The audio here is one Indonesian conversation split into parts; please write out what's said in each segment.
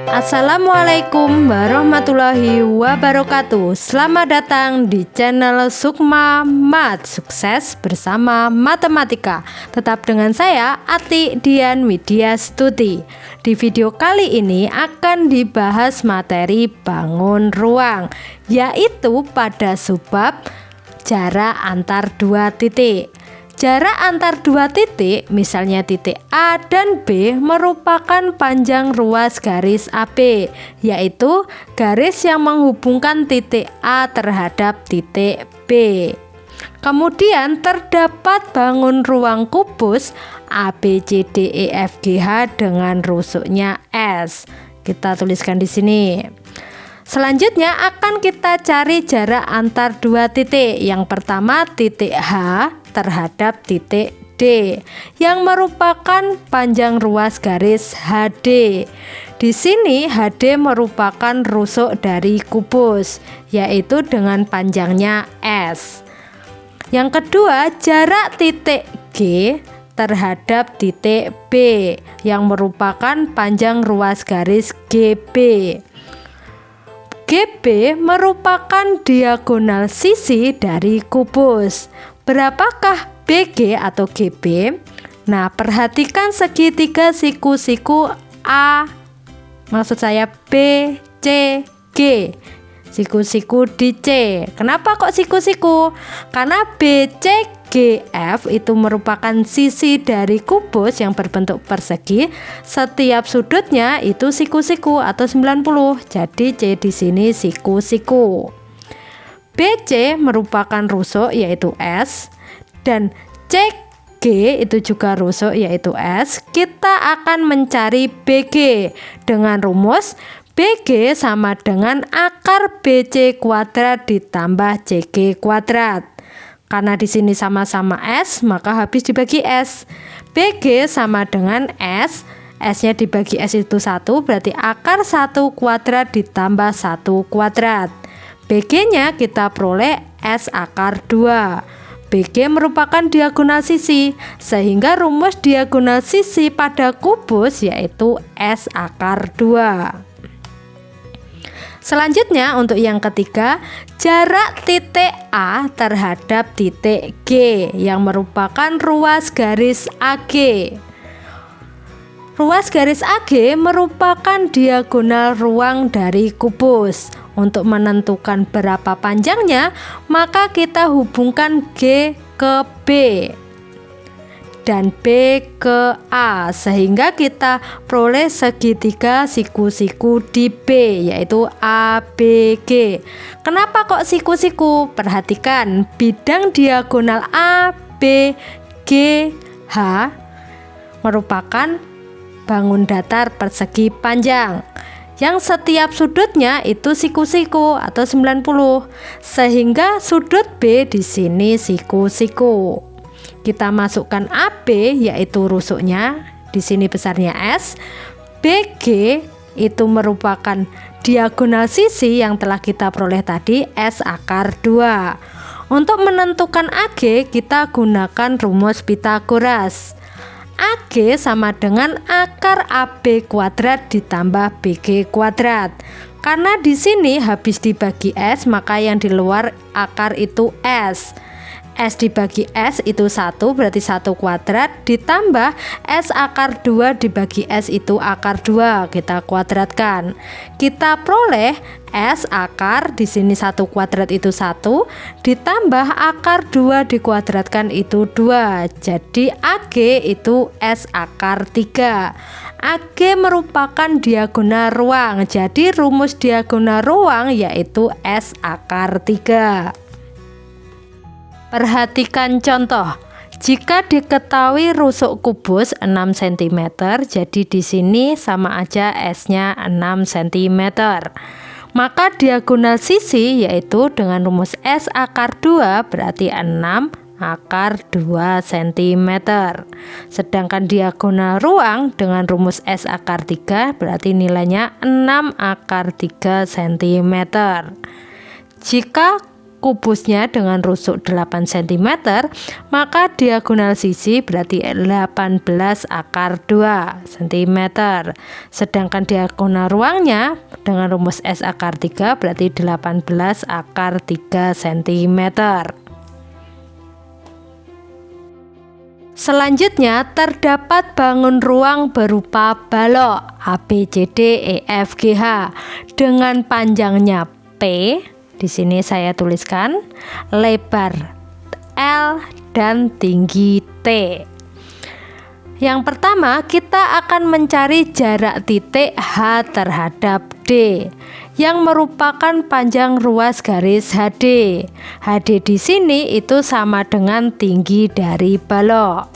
Assalamualaikum warahmatullahi wabarakatuh. Selamat datang di channel Sukma Mat, sukses bersama matematika. Tetap dengan saya Ati Dian Widya Stuti. Di video kali ini akan dibahas materi bangun ruang, yaitu pada subbab jarak antar dua titik. Jarak antar dua titik, misalnya titik A dan B, merupakan panjang ruas garis AB, yaitu garis yang menghubungkan titik A terhadap titik B. Kemudian terdapat bangun ruang kubus ABCDEFGH dengan rusuknya S. Kita tuliskan di sini. Selanjutnya akan kita cari jarak antar dua titik. Yang pertama titik H terhadap titik D yang merupakan panjang ruas garis HD. Di sini HD merupakan rusuk dari kubus, yaitu dengan panjangnya S. Yang kedua, jarak titik G terhadap titik B yang merupakan panjang ruas garis GB. GB merupakan diagonal sisi dari kubus. Berapakah BG atau GB? Nah, perhatikan segitiga siku-siku A, maksud saya B, C, G. Siku-siku di C. Kenapa kok siku-siku? Karena BCGF itu merupakan sisi dari kubus yang berbentuk persegi. Setiap sudutnya itu siku-siku atau 90. Jadi C di sini siku-siku. BC merupakan rusuk yaitu S, dan CG itu juga rusuk yaitu S. Kita akan mencari BG dengan rumus BG sama dengan akar BC kuadrat ditambah CG kuadrat. Karena di sini sama-sama S, maka habis dibagi S. BG sama dengan S. S-nya dibagi S itu 1, berarti akar 1 kuadrat ditambah 1 kuadrat. BG-nya kita peroleh S akar 2. BG merupakan diagonal sisi, sehingga rumus diagonal sisi pada kubus yaitu S akar 2. Selanjutnya untuk yang ketiga, jarak titik A terhadap titik G yang merupakan ruas garis AG. Ruas garis AG merupakan diagonal ruang dari kubus. Untuk menentukan berapa panjangnya, maka kita hubungkan G ke B dan B ke A, sehingga kita peroleh segitiga siku-siku di B, yaitu ABG. Kenapa kok siku-siku? Perhatikan bidang diagonal ABGH merupakan bangun datar persegi panjang yang setiap sudutnya itu siku-siku atau 90, sehingga sudut B di sini siku-siku. Kita masukkan AB yaitu rusuknya, di sini besarnya S. BG itu merupakan diagonal sisi yang telah kita peroleh tadi, S akar 2. Untuk menentukan AG kita gunakan rumus Pythagoras. AG sama dengan akar AB kuadrat ditambah BG kuadrat. Karena di sini habis dibagi S, maka yang di luar akar itu S. S dibagi S itu 1, berarti 1 kuadrat, ditambah S akar 2 dibagi S itu akar 2, kita kuadratkan. Kita peroleh S akar, di sini 1 kuadrat itu 1, ditambah akar 2 dikuadratkan itu 2. Jadi AG itu S akar 3. AG merupakan diagonal ruang, jadi rumus diagonal ruang yaitu S akar 3. Perhatikan contoh. Jika diketahui rusuk kubus 6 cm, jadi di sini sama aja S-nya 6 cm. Maka diagonal sisi yaitu dengan rumus S akar 2 berarti 6 akar 2 cm. Sedangkan diagonal ruang dengan rumus S akar 3 berarti nilainya 6 akar 3 cm. Jika kubusnya dengan rusuk 8 cm, maka diagonal sisi berarti 18 akar 2 cm. Sedangkan diagonal ruangnya dengan rumus S akar 3 berarti 18 akar 3 cm. Selanjutnya terdapat bangun ruang berupa balok A, B, C, D, E, F, G, H dengan panjangnya P. Di sini saya tuliskan lebar L dan tinggi T. Yang pertama, kita akan mencari jarak titik H terhadap D yang merupakan panjang ruas garis HD. HD di sini itu sama dengan tinggi dari balok.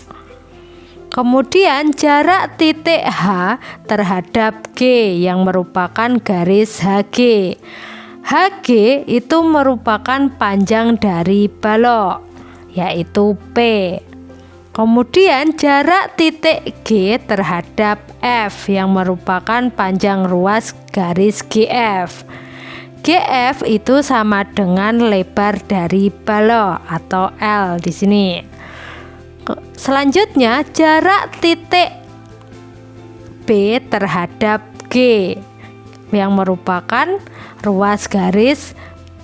Kemudian jarak titik H terhadap G yang merupakan garis HG. HG itu merupakan panjang dari balok, yaitu P. Kemudian jarak titik G terhadap F yang merupakan panjang ruas garis GF. GF itu sama dengan lebar dari balok atau L di sini. Selanjutnya jarak titik B terhadap G yang merupakan ruas garis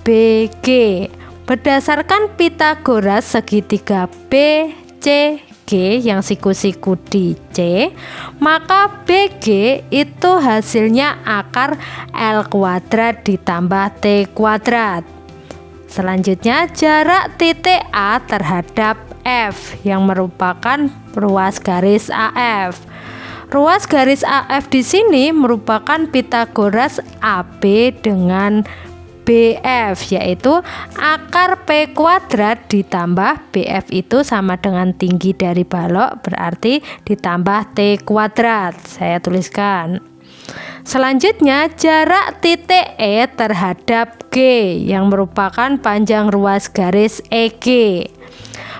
BG. Berdasarkan Pitagoras segitiga BCG yang siku-siku di C, maka BG itu hasilnya akar L kuadrat ditambah T kuadrat. Selanjutnya jarak titik A terhadap F yang merupakan ruas garis AF. Ruas garis AF di sini merupakan Pitagoras AB dengan BF, yaitu akar P kuadrat ditambah BF itu sama dengan tinggi dari balok, berarti ditambah T kuadrat. Saya tuliskan. Selanjutnya jarak titik E terhadap G yang merupakan panjang ruas garis EG.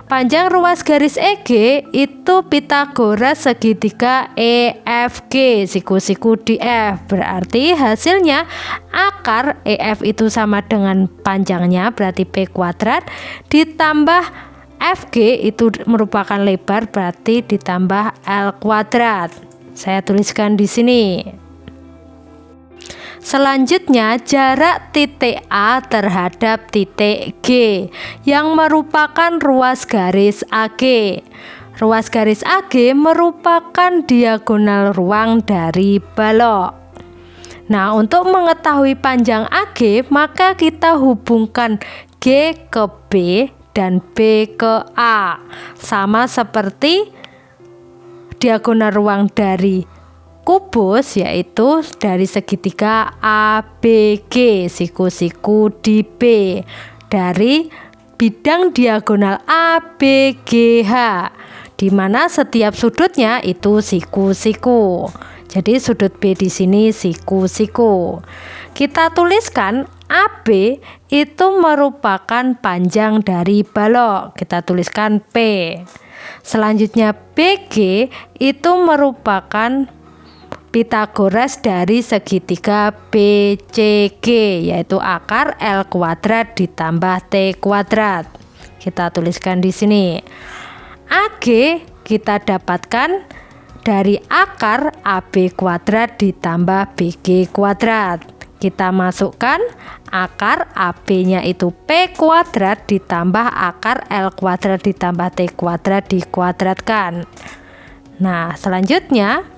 Panjang ruas garis EG itu Pitagoras segitiga EFG siku-siku di F. Berarti hasilnya akar EF itu sama dengan panjangnya berarti P kuadrat ditambah FG itu merupakan lebar berarti ditambah L kuadrat. Saya tuliskan di sini. Selanjutnya jarak titik A terhadap titik G yang merupakan ruas garis AG. Ruas garis AG merupakan diagonal ruang dari balok. Nah, untuk mengetahui panjang AG, maka kita hubungkan G ke B dan B ke A. Sama seperti diagonal ruang dari kubus, yaitu dari segitiga ABG siku-siku di B dari bidang diagonal ABGH, di mana setiap sudutnya itu siku-siku. Jadi sudut B di sini siku-siku. Kita tuliskan AB itu merupakan panjang dari balok. Kita tuliskan P. Selanjutnya BG itu merupakan Pitagoras dari segitiga BCG, yaitu akar L kuadrat ditambah T kuadrat. Kita tuliskan di sini. AG kita dapatkan dari akar AB kuadrat ditambah BG kuadrat. Kita masukkan akar AB-nya itu P kuadrat ditambah akar L kuadrat ditambah T kuadrat dikuadratkan. Nah, selanjutnya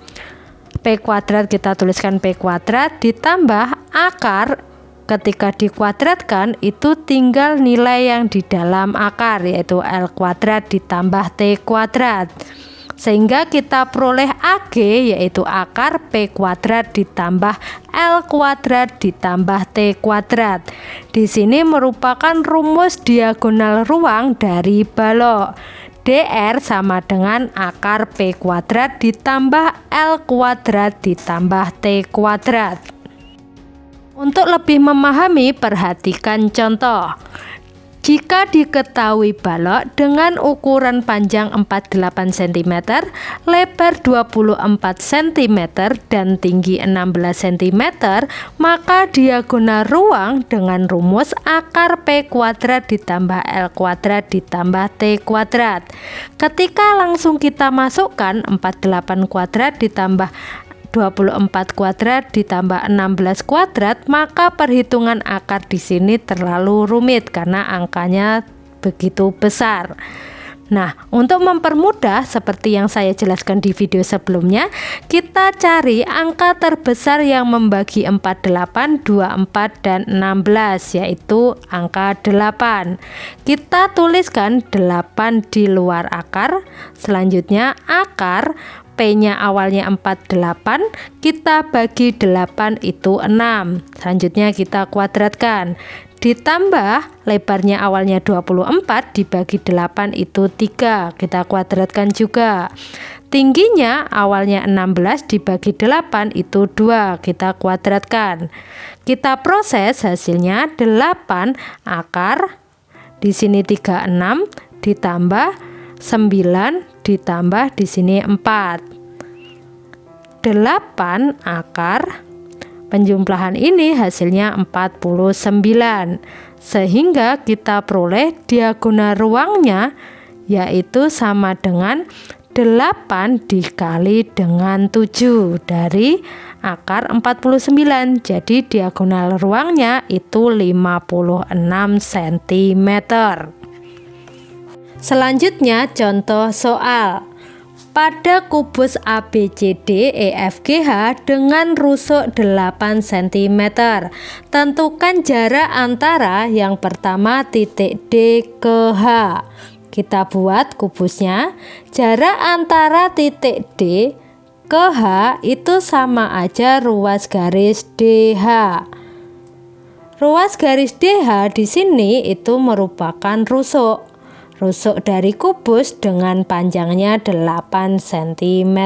P kuadrat kita tuliskan P kuadrat ditambah akar ketika dikuadratkan itu tinggal nilai yang di dalam akar, yaitu L kuadrat ditambah T kuadrat. Sehingga kita peroleh AG yaitu akar P kuadrat ditambah L kuadrat ditambah T kuadrat. Di sini merupakan rumus diagonal ruang dari balok. DR sama dengan akar P kuadrat ditambah L kuadrat ditambah T kuadrat. Untuk lebih memahami, perhatikan contoh. Jika diketahui balok dengan ukuran panjang 48 cm, lebar 24 cm, dan tinggi 16 cm, maka diagonal ruang dengan rumus akar P kuadrat ditambah L kuadrat ditambah T kuadrat. Ketika langsung kita masukkan 48 kuadrat ditambah 24 kuadrat ditambah 16 kuadrat, maka perhitungan akar di sini terlalu rumit karena angkanya begitu besar. Nah, untuk mempermudah seperti yang saya jelaskan di video sebelumnya, kita cari angka terbesar yang membagi 48, 24, dan 16, yaitu angka 8. Kita tuliskan 8 di luar akar. Selanjutnya akar P-nya awalnya 48, kita bagi 8 itu 6. Selanjutnya kita kuadratkan. Ditambah lebarnya awalnya 24 dibagi 8 itu 3. Kita kuadratkan juga. Tingginya awalnya 16 dibagi 8 itu 2. Kita kuadratkan. Kita proses, hasilnya 8 akar. Di sini 36 ditambah 9 ditambah di sini 4. 8 akar, penjumlahan ini hasilnya 49, sehingga kita peroleh diagonal ruangnya yaitu sama dengan 8 dikali dengan 7 dari akar 49. Jadi diagonal ruangnya itu 56 cm. Selanjutnya contoh soal. Pada kubus ABCD EFGH dengan rusuk 8 cm, tentukan jarak antara yang pertama titik D ke H. Kita buat kubusnya. Jarak antara titik D ke H itu sama aja ruas garis DH. Ruas garis DH di sini itu merupakan rusuk. Rusuk dari kubus dengan panjangnya 8 cm.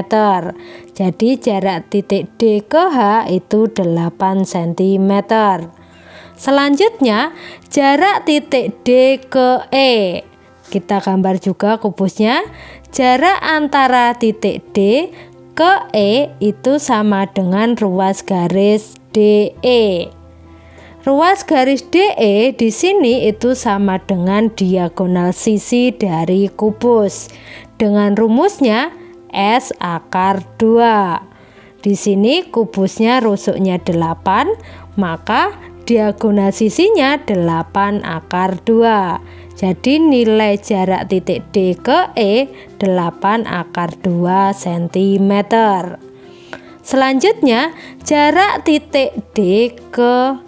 Jadi jarak titik D ke H itu 8 cm. Selanjutnya jarak titik D ke E. Kita gambar juga kubusnya. Jarak antara titik D ke E itu sama dengan ruas garis DE. Ruas garis DE di sini itu sama dengan diagonal sisi dari kubus. Dengan rumusnya S akar 2. Di sini kubusnya rusuknya 8, maka diagonal sisinya 8 akar 2. Jadi nilai jarak titik D ke E 8 akar 2 cm. Selanjutnya jarak titik D ke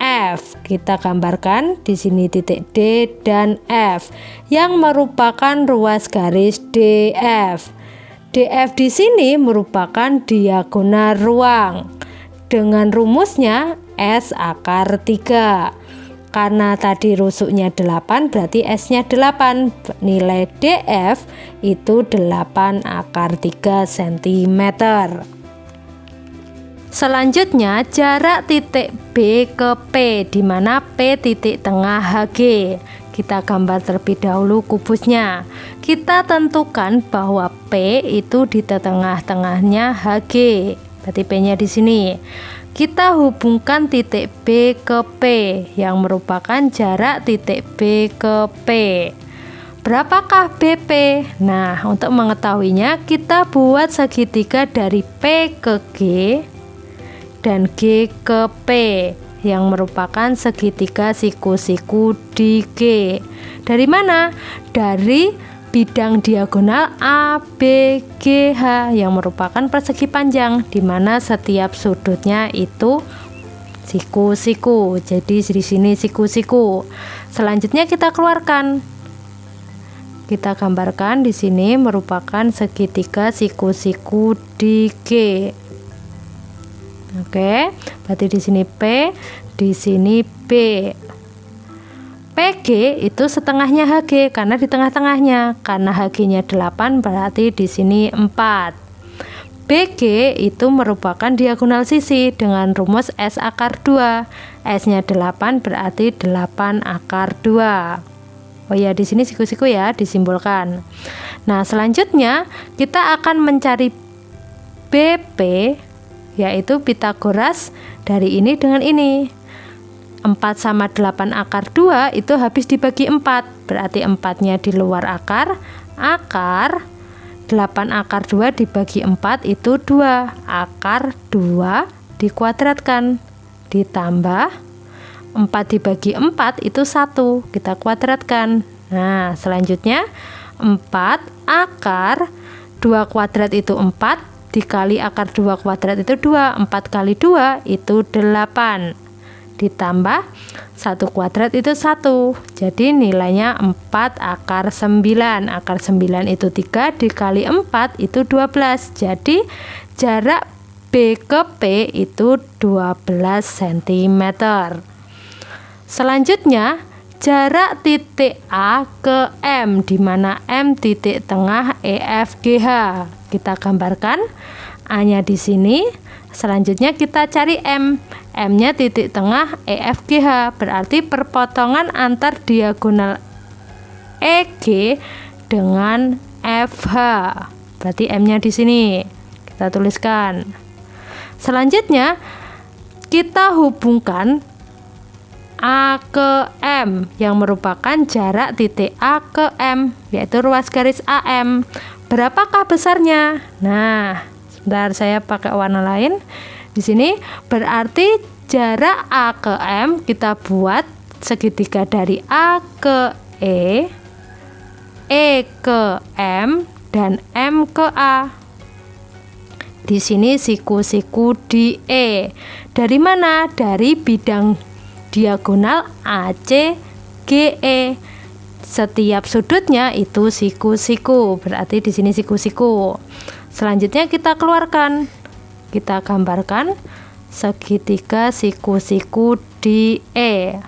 F. Kita gambarkan di sini titik D dan F yang merupakan ruas garis DF. DF di sini merupakan diagonal ruang. Dengan rumusnya S akar 3. Karena tadi rusuknya 8 berarti S-nya 8. Nilai DF itu 8 akar 3 cm. Selanjutnya jarak titik B ke P, di mana P titik tengah HG. Kita gambar terlebih dahulu kubusnya. Kita tentukan bahwa P itu di tengah-tengahnya HG. Berarti P-nya di sini. Kita hubungkan titik B ke P yang merupakan jarak titik B ke P. Berapakah BP? Nah, untuk mengetahuinya kita buat segitiga dari P ke G dan G ke P yang merupakan segitiga siku-siku di G. Dari mana? Dari bidang diagonal ABGH yang merupakan persegi panjang, di mana setiap sudutnya itu siku-siku. Jadi di sini siku-siku. Selanjutnya kita keluarkan. Kita gambarkan di sini merupakan segitiga siku-siku di G. Oke, berarti di sini P, di sini B. PG itu setengahnya HG karena di tengah-tengahnya. Karena HG-nya 8 berarti di sini 4. BG itu merupakan diagonal sisi dengan rumus S akar 2. S-nya 8 berarti 8 akar 2. Oh ya, di sini siku-siku ya disimbolkan. Nah, selanjutnya kita akan mencari BP, yaitu Pitagoras dari ini dengan ini. 4 sama 8 akar 2 itu habis dibagi 4. Berarti 4-nya di luar akar. Akar 8 akar 2 dibagi 4 itu 2. Akar 2 dikuadratkan. Ditambah 4 dibagi 4 itu 1. Kita kuadratkan. Nah, selanjutnya 4 akar 2 kuadrat itu 4. Dikali akar 2 kuadrat itu 2. 4 kali 2 itu 8. Ditambah 1 kuadrat itu 1. Jadi nilainya 4 akar 9. Akar 9 itu 3 dikali 4 itu 12. Jadi jarak B ke P itu 12 cm. Selanjutnya jarak titik A ke M, di mana M titik tengah EFGH. Kita gambarkan A-nya di sini. Selanjutnya kita cari M. M-nya titik tengah EFGH, berarti perpotongan antar diagonal EG dengan FH. Berarti M-nya di sini. Kita tuliskan. Selanjutnya kita hubungkan A ke M yang merupakan jarak titik A ke M, yaitu ruas garis AM. Berapakah besarnya? Nah, sebentar saya pakai warna lain. Di sini berarti jarak A ke M kita buat segitiga dari A ke E ke M, dan M ke A. Di sini siku-siku di E. Dari mana? Dari bidang diagonal AC GE. Setiap sudutnya itu siku-siku. Berarti di sini siku-siku. Selanjutnya kita keluarkan. Kita gambarkan segitiga siku-siku di E.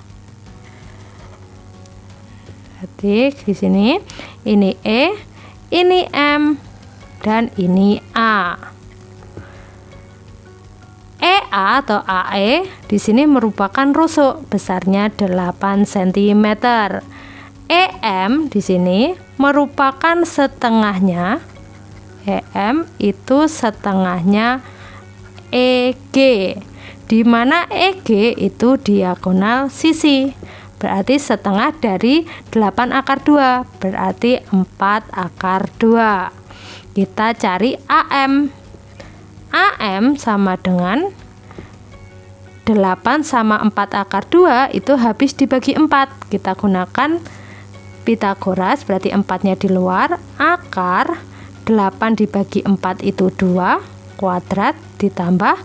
Jadi di sini ini E, ini M, dan ini A. EA atau AE di sini merupakan rusuk, besarnya 8 cm. EM di sini merupakan setengahnya. EM itu setengahnya EG, di mana EG itu diagonal sisi. Berarti setengah dari 8 akar 2, berarti 4 akar 2. Kita cari AM. AM sama dengan 8 sama 4 akar 2 itu habis dibagi 4. Kita gunakan Pitagoras, berarti 4-nya di luar. Akar 8 dibagi 4 itu 2 kuadrat, ditambah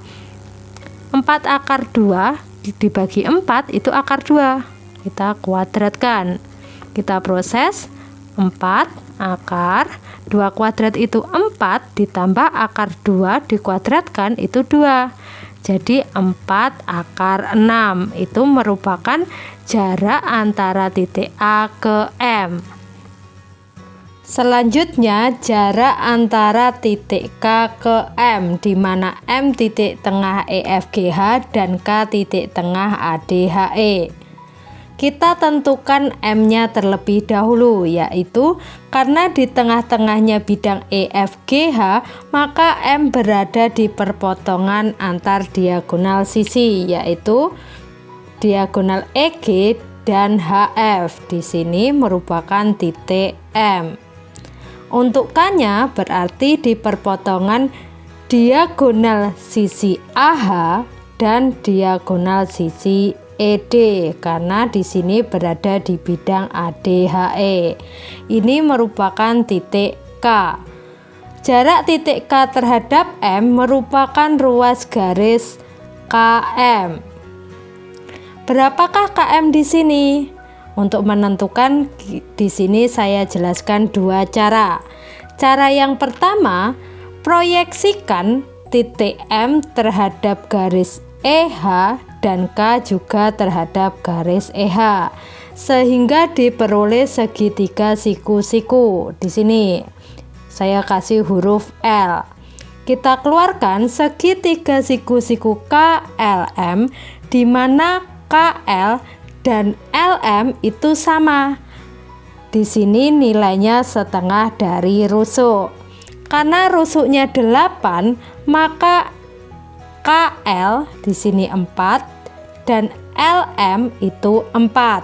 4 akar 2 dibagi 4 itu akar 2. Kita kuadratkan. Kita proses. 4 akar 2 kuadrat itu 4 ditambah akar 2 dikuadratkan itu 2. Jadi 4 akar 6 itu merupakan jarak antara titik A ke M. Selanjutnya jarak antara titik K ke M, di mana M titik tengah EFGH dan K titik tengah ADHE. Kita tentukan M-nya terlebih dahulu, yaitu karena di tengah-tengahnya bidang EFGH, maka M berada di perpotongan antar diagonal sisi, yaitu diagonal EG dan HF. Di sini merupakan titik M. Untuk K-nya berarti di perpotongan diagonal sisi AH dan diagonal sisi ED, karena di sini berada di bidang ADHE. Ini merupakan titik K. Jarak titik K terhadap M merupakan ruas garis KM. Berapakah KM di sini? Untuk menentukan di sini saya jelaskan dua cara. Cara yang pertama, proyeksikan titik M terhadap garis EH dan K juga terhadap garis EH, sehingga diperoleh segitiga siku-siku. Di sini saya kasih huruf L. kita keluarkan segitiga siku-siku KLM, di mana KL dan LM itu sama. Di sini nilainya setengah dari rusuk. Karena rusuknya 8, maka KL di sini 4 dan LM itu 4.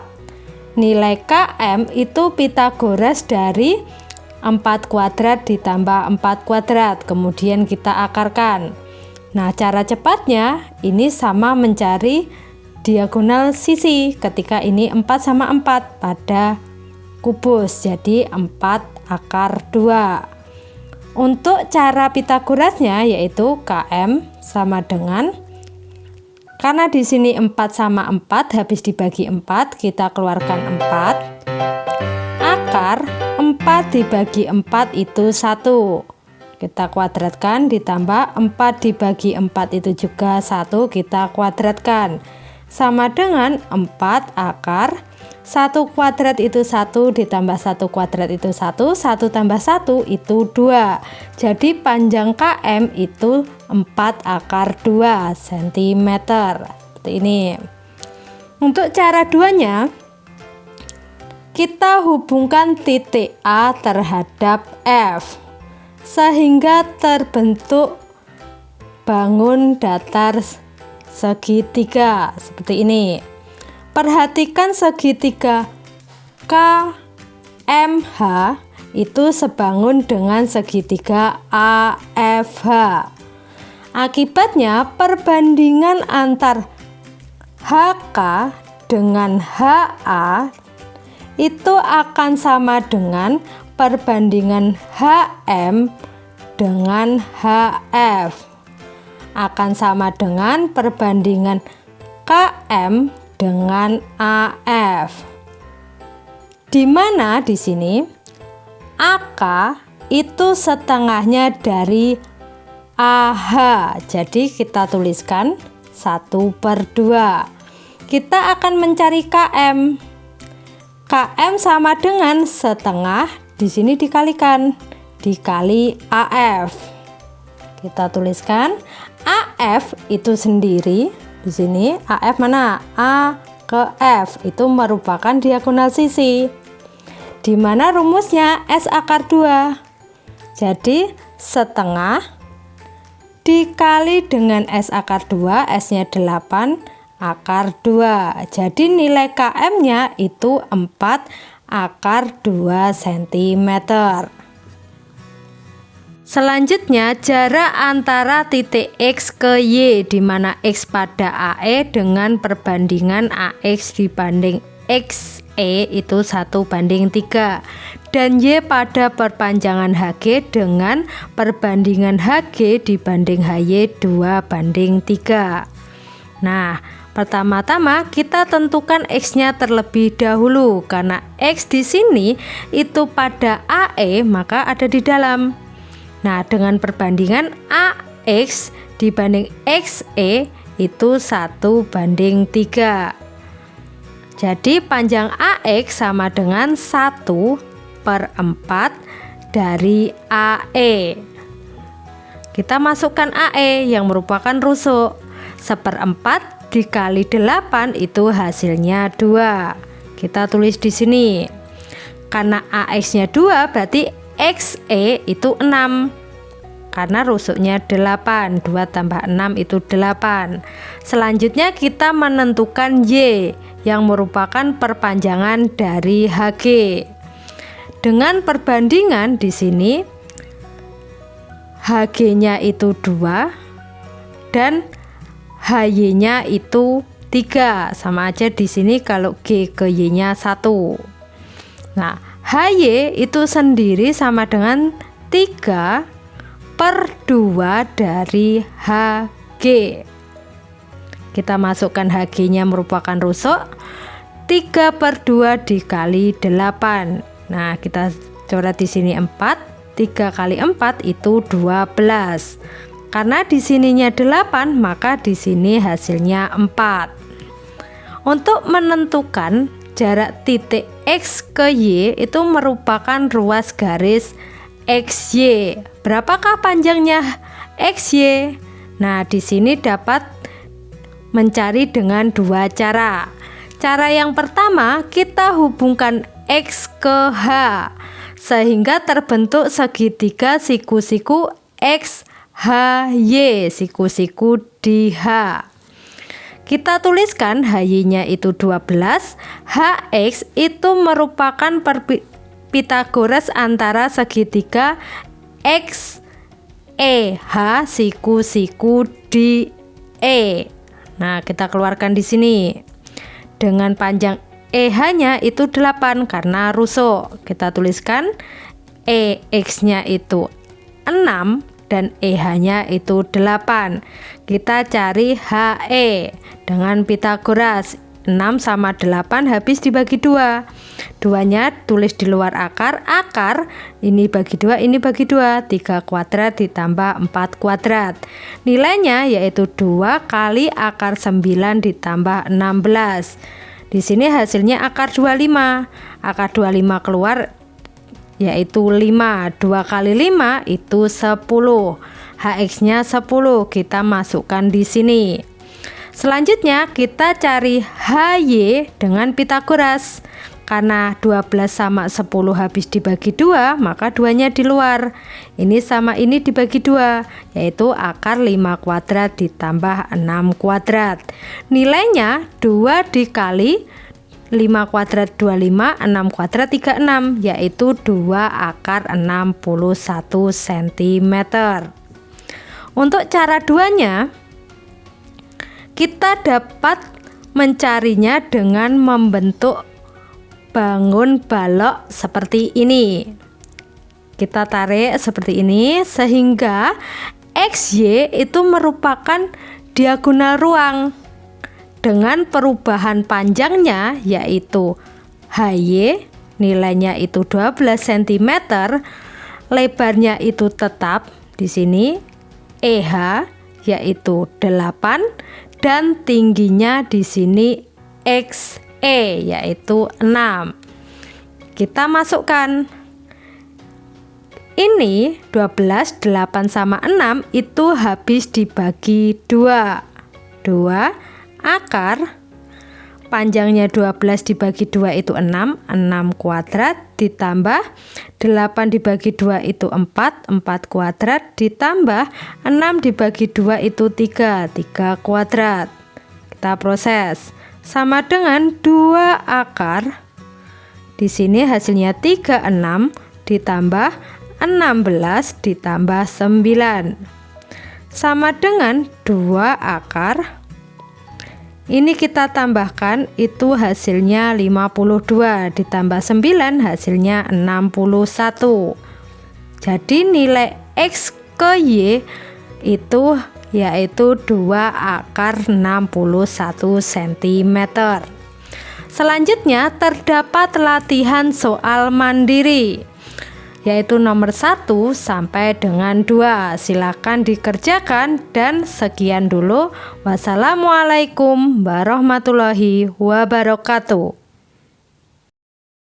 Nilai KM itu Pythagoras dari 4 kuadrat ditambah 4 kuadrat, kemudian kita akarkan. Nah, cara cepatnya ini sama mencari diagonal sisi ketika ini 4 sama 4 pada kubus, jadi 4 akar 2. Untuk cara Pythagorasnya yaitu KM sama dengan, karena di sini 4 sama 4 habis dibagi 4, kita keluarkan 4. Akar 4 dibagi 4 itu 1. Kita kuadratkan, ditambah 4 dibagi 4 itu juga 1, kita kuadratkan. Sama dengan 4 akar 1 kuadrat itu 1 ditambah 1 kuadrat itu 1, 1 tambah 1 itu 2. Jadi panjang KM itu 4 akar 2 cm. Seperti ini. Untuk cara duanya, kita hubungkan titik A terhadap F sehingga terbentuk bangun datar segitiga seperti ini. Perhatikan segitiga KMH itu sebangun dengan segitiga AFH. Akibatnya perbandingan antar HK dengan HA itu akan sama dengan perbandingan HM dengan HF. Akan sama dengan perbandingan KM dengan AF. Di mana di sini AK itu setengahnya dari AH. Jadi kita tuliskan 1/2. Kita akan mencari KM. KM sama dengan setengah, di sini dikalikan, dikali AF. Kita tuliskan AF itu sendiri. Di sini AF mana? A ke F itu merupakan diagonal sisi. Di mana rumusnya S akar 2. Jadi setengah dikali dengan S akar 2, S-nya 8 akar 2. Jadi nilai KM-nya itu 4 akar 2 cm. Selanjutnya jarak antara titik X ke Y, di mana X pada AE dengan perbandingan AX dibanding XE itu 1/3 dan Y pada perpanjangan HG dengan perbandingan HG dibanding HY 2/3. Nah, pertama-tama kita tentukan X-nya terlebih dahulu karena X di sini itu pada AE maka ada di dalam. Nah, dengan perbandingan AX dibanding XE itu 1/3. Jadi panjang AX sama dengan 1/4 dari AE. Kita masukkan AE yang merupakan rusuk. 1/4 dikali 8 itu hasilnya 2. Kita tulis di sini. Karena AX-nya 2 berarti XE itu 6. Karena rusuknya 8, 2 tambah 6 itu 8. Selanjutnya kita menentukan Y yang merupakan perpanjangan dari HG. Dengan perbandingan di sini HG-nya itu 2 dan HY-nya itu 3. Sama aja di sini kalau G ke Y-nya 1. Nah, HY itu sendiri sama dengan 3/2 dari HG. Kita masukkan HG-nya merupakan rusuk. 3/2 dikali 8. Nah, kita coret di sini 4. 3 kali 4 itu 12. Karena di sininya 8, maka di sini hasilnya 4. Untuk menentukan jarak titik X ke Y itu merupakan ruas garis XY. Berapakah panjangnya XY. Nah, di sini dapat mencari dengan dua cara. Cara yang pertama, kita hubungkan X ke H sehingga terbentuk segitiga siku-siku XHY, siku-siku di H. Kita tuliskan HY-nya itu 12, HX itu merupakan Pythagoras antara segitiga XEH siku-siku di E. Nah, kita keluarkan di sini. Dengan panjang EH-nya itu 8 karena rusuk. Kita tuliskan EX-nya itu 6 dan EH-nya itu 8. Kita cari HE dengan Pythagoras. 6 sama 8 habis dibagi 2. 2-nya tulis di luar akar. Akar ini bagi 2, ini bagi 2. 3 kuadrat ditambah 4 kuadrat. Nilainya yaitu 2 kali akar 9 ditambah 16. Di sini hasilnya akar 25. Akar 25 keluar yaitu 5. 2 kali 5 itu 10. HX-nya 10. Kita masukkan di sini. Selanjutnya kita cari HY dengan Pythagoras. Karena 12 sama 10 habis dibagi 2, maka 2-nya di luar. Ini sama ini dibagi 2, yaitu akar 5 kuadrat ditambah 6 kuadrat. Nilainya 2 dikali 5 kuadrat 25, 6 kuadrat 36, yaitu 2 akar 61 cm. Untuk cara 2-nya, kita dapat mencarinya dengan membentuk bangun balok seperti ini. Kita tarik seperti ini sehingga XY itu merupakan diagonal ruang dengan perubahan panjangnya yaitu HY nilainya itu 12 cm, lebarnya itu tetap di sini, EH yaitu 8 dan tingginya di sini XE yaitu 6. Kita masukkan ini 12, 8 sama 6 itu habis dibagi 2. 2 akar panjangnya 12 dibagi 2 itu 6, 6 kuadrat ditambah 8 dibagi 2 itu 4, 4 kuadrat ditambah 6 dibagi 2 itu 3, 3 kuadrat. Kita proses. Sama dengan 2 akar. Di sini hasilnya 36 ditambah 16 ditambah 9. Sama dengan 2 akar. Ini kita tambahkan itu hasilnya 52 ditambah 9 hasilnya 61. Jadi nilai X ke Y itu yaitu 2 akar 61 cm. Selanjutnya terdapat latihan soal mandiri yaitu nomor 1 sampai dengan 2. Silakan dikerjakan dan sekian dulu. Wassalamualaikum warahmatullahi wabarakatuh.